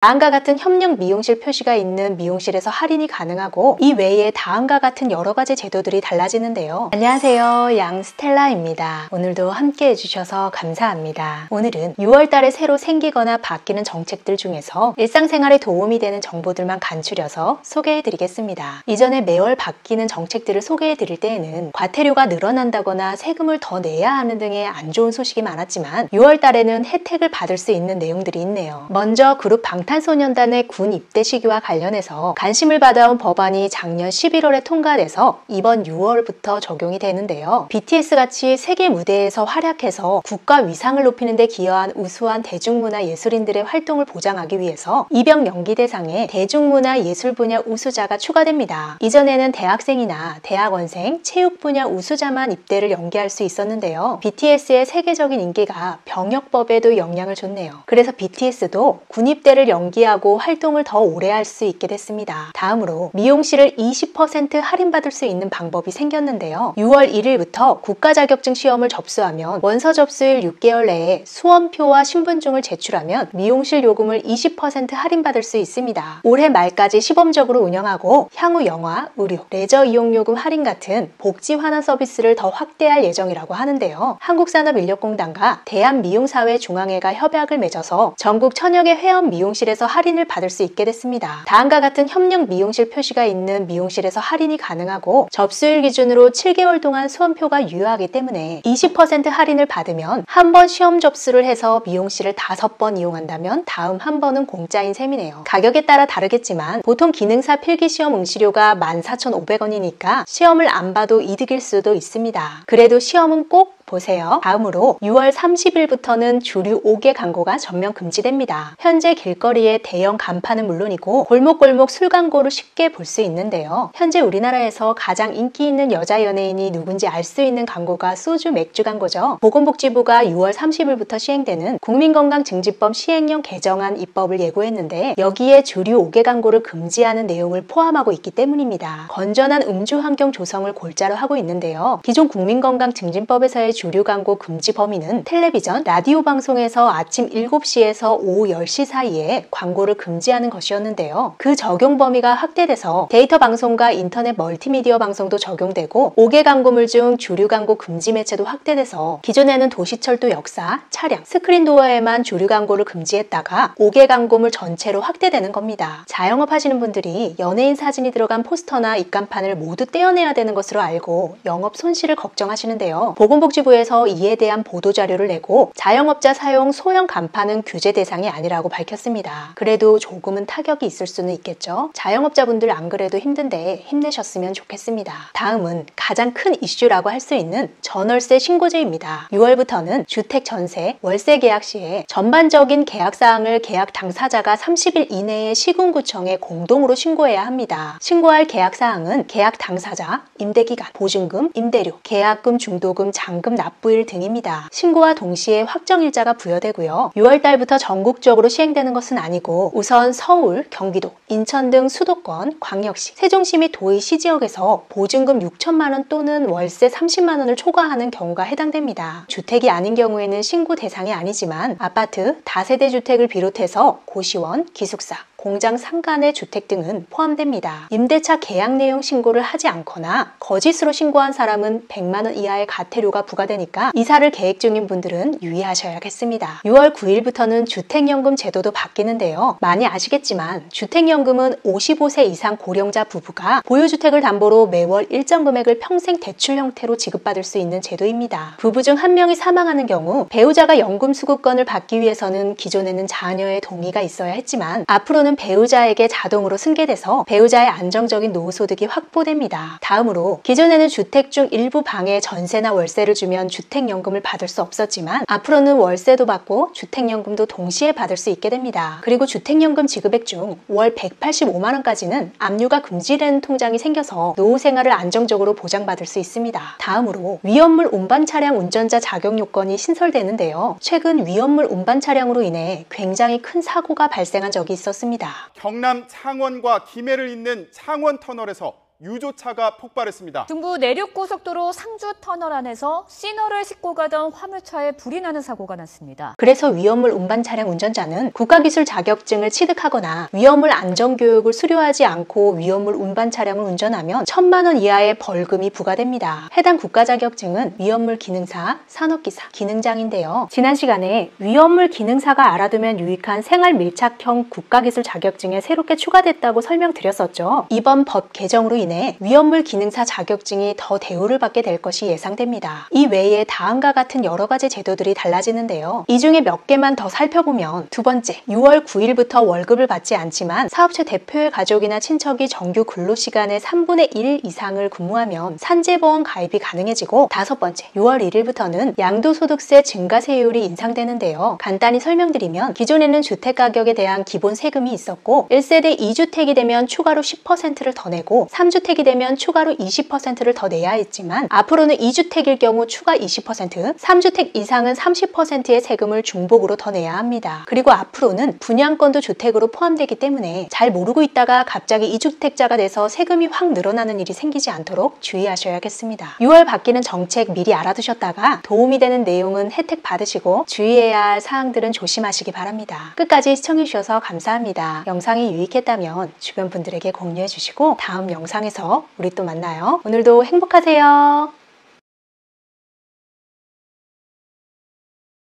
다음과 같은 협력 미용실 표시가 있는 미용실에서 할인이 가능하고 이 외에 다음과 같은 여러 가지 제도들이 달라지는데요. 안녕하세요, 양스텔라입니다. 오늘도 함께 해주셔서 감사합니다. 오늘은 6월달에 새로 생기거나 바뀌는 정책들 중에서 일상생활에 도움이 되는 정보들만 간추려서 소개해드리겠습니다. 이전에 매월 바뀌는 정책들을 소개해드릴 때에는 과태료가 늘어난다거나 세금을 더 내야 하는 등의 안 좋은 소식이 많았지만 6월달에는 혜택을 받을 수 있는 내용들이 있네요. 먼저 그룹 방탄소년단의 군 입대 시기와 관련해서 관심을 받아온 법안이 작년 11월에 통과돼서 이번 6월부터 적용이 되는데요. BTS같이 세계 무대에서 활약해서 국가 위상을 높이는 데 기여한 우수한 대중문화 예술인들의 활동을 보장하기 위해서 입영 연기 대상에 대중문화 예술 분야 우수자가 추가됩니다. 이전에는 대학생이나 대학원생, 체육 분야 우수자만 입대를 연기할 수 있었는데요. BTS의 세계적인 인기가 병역법에도 영향을 줬네요. 그래서 BTS도 군 입대를 연기하고 활동을 더 오래 할 수 있게 됐습니다. 다음으로 미용실을 20% 할인받을 수 있는 방법이 생겼는데요. 6월 1일부터 국가자격증 시험을 접수하면 원서 접수일 6개월 내에 수험표와 신분증을 제출하면 미용실 요금을 20% 할인받을 수 있습니다. 올해 말까지 시범적으로 운영하고 향후 영화, 의료, 레저 이용요금 할인 같은 복지 환원 서비스를 더 확대할 예정이라고 하는데요. 한국산업인력공단과 대한미용사회중앙회가 협약을 맺어서 전국 천여 개 회원 미용실에서 할인을 받을 수 있게 됐습니다. 다음과 같은 협력 미용실 표시가 있는 미용실에서 할인이 가능하고 접수일 기준으로 7개월 동안 수험표가 유효하기 때문에 20% 할인을 받으면 한 번 시험 접수를 해서 미용실을 5번 이용한다면 다음 한 번은 공짜인 셈이네요. 가격에 따라 다르겠지만 보통 기능사 필기시험 응시료가 14,500원이니까 시험을 안 봐도 이득일 수도 있습니다. 그래도 시험은 꼭 보세요. 다음으로 6월 30일부터는 주류 5개 광고가 전면 금지됩니다. 현재 길거리에 대형 간판은 물론이고 골목골목 술 광고를 쉽게 볼 수 있는데요. 현재 우리나라에서 가장 인기 있는 여자 연예인이 누군지 알 수 있는 광고가 소주 맥주 광고죠. 보건복지부가 6월 30일부터 시행되는 국민건강증진법 시행령 개정안 입법을 예고했는데 여기에 주류 5개 광고를 금지하는 내용을 포함하고 있기 때문입니다. 건전한 음주 환경 조성을 골자로 하고 있는데요. 기존 국민건강증진법에서의 주류 광고 금지 범위는 텔레비전, 라디오 방송에서 아침 7시에서 오후 10시 사이에 광고를 금지하는 것이었는데요. 그 적용 범위가 확대돼서 데이터 방송과 인터넷 멀티미디어 방송도 적용되고 5개 광고물 중 주류 광고 금지 매체도 확대돼서 기존에는 도시철도 역사, 차량, 스크린 도어에만 주류 광고를 금지했다가 5개 광고물 전체로 확대되는 겁니다. 자영업 하시는 분들이 연예인 사진이 들어간 포스터나 입간판을 모두 떼어내야 되는 것으로 알고 영업 손실을 걱정하시는데요. 보건복지부에서 이에 대한 보도자료를 내고 자영업자 사용 소형 간판은 규제 대상이 아니라고 밝혔습니다. 그래도 조금은 타격이 있을 수는 있겠죠. 자영업자분들 안 그래도 힘든데 힘내셨으면 좋겠습니다. 다음은 가장 큰 이슈라고 할 수 있는 전월세 신고제입니다. 6월부터는 주택 전세, 월세 계약 시에 전반적인 계약사항을 계약 당사자가 30일 이내에 시군구청에 공동으로 신고해야 합니다. 신고할 계약사항은 계약 당사자, 임대기간, 보증금, 임대료, 계약금, 중도금, 잔금 납부일 등입니다. 신고와 동시에 확정일자가 부여되고요. 6월달부터 전국적으로 시행되는 것은 아니고 우선 서울, 경기도, 인천 등 수도권, 광역시, 세종시 및 도의시 지역에서 보증금 6천만 원 또는 월세 30만 원을 초과하는 경우가 해당됩니다. 주택이 아닌 경우에는 신고 대상이 아니지만 아파트, 다세대 주택을 비롯해서 고시원, 기숙사, 공장 상간의 주택 등은 포함됩니다. 임대차 계약 내용 신고를 하지 않거나 거짓으로 신고한 사람은 100만 원 이하의 과태료가 부과되니까 이사를 계획 중인 분들은 유의하셔야겠습니다. 6월 9일부터는 주택연금 제도도 바뀌는데요. 많이 아시겠지만 주택연금은 55세 이상 고령자 부부가 보유주택을 담보로 매월 일정 금액을 평생 대출 형태로 지급받을 수 있는 제도입니다. 부부 중 한 명이 사망하는 경우 배우자가 연금 수급권을 받기 위해서는 기존에는 자녀의 동의가 있어야 했지만 앞으로는 배우자에게 자동으로 승계돼서 배우자의 안정적인 노후소득이 확보됩니다. 다음으로 기존에는 주택 중 일부 방에 전세나 월세를 주면 주택연금을 받을 수 없었지만 앞으로는 월세도 받고 주택연금도 동시에 받을 수 있게 됩니다. 그리고 주택연금 지급액 중 월 185만 원까지는 압류가 금지되는 통장이 생겨서 노후 생활을 안정적으로 보장받을 수 있습니다. 다음으로 위험물 운반 차량 운전자 자격 요건이 신설되는데요. 최근 위험물 운반 차량으로 인해 굉장히 큰 사고가 발생한 적이 있었습니다. 경남 창원과 김해를 잇는 창원 터널에서 유조차가 폭발했습니다. 중부 내륙고속도로 상주터널 안에서 시너를 싣고 가던 화물차에 불이 나는 사고가 났습니다. 그래서 위험물 운반 차량 운전자는 국가기술 자격증을 취득하거나 위험물 안전교육을 수료하지 않고 위험물 운반 차량을 운전하면 1,000만 원 이하의 벌금이 부과됩니다. 해당 국가 자격증은 위험물 기능사, 산업기사, 기능장인데요. 지난 시간에 위험물 기능사가 알아두면 유익한 생활 밀착형 국가기술 자격증에 새롭게 추가됐다고 설명드렸었죠. 이번 법 개정으로 인해 위험물 기능사 자격증이 더 대우를 받게 될 것이 예상됩니다. 이 외에 다음과 같은 여러 가지 제도들이 달라지는데요. 이 중에 몇 개만 더 살펴보면 두 번째, 6월 9일부터 월급을 받지 않지만 사업체 대표의 가족이나 친척이 정규 근로시간의 3분의 1 이상을 근무하면 산재보험 가입이 가능해지고, 다섯 번째, 6월 1일부터는 양도소득세 증가세율이 인상되는데요. 간단히 설명드리면 기존에는 주택가격에 대한 기본 세금이 있었고 1세대 2주택이 되면 추가로 10%를 더 내고 3주택이 되면 추가로 20%를 더 내야 했지만 앞으로는 2주택일 경우 추가 20%, 3주택 이상은 30%의 세금을 중복으로 더 내야 합니다. 그리고 앞으로는 분양권도 주택으로 포함되기 때문에 잘 모르고 있다가 갑자기 2주택자가 돼서 세금이 확 늘어나는 일이 생기지 않도록 주의하셔야겠습니다. 6월 바뀌는 정책 미리 알아두셨다가 도움이 되는 내용은 혜택 받으시고 주의해야 할 사항들은 조심하시기 바랍니다. 끝까지 시청해주셔서 감사합니다. 영상이 유익했다면 주변 분들에게 공유해주시고 다음 영상에서 우리 또 만나요. 오늘도 행복하세요.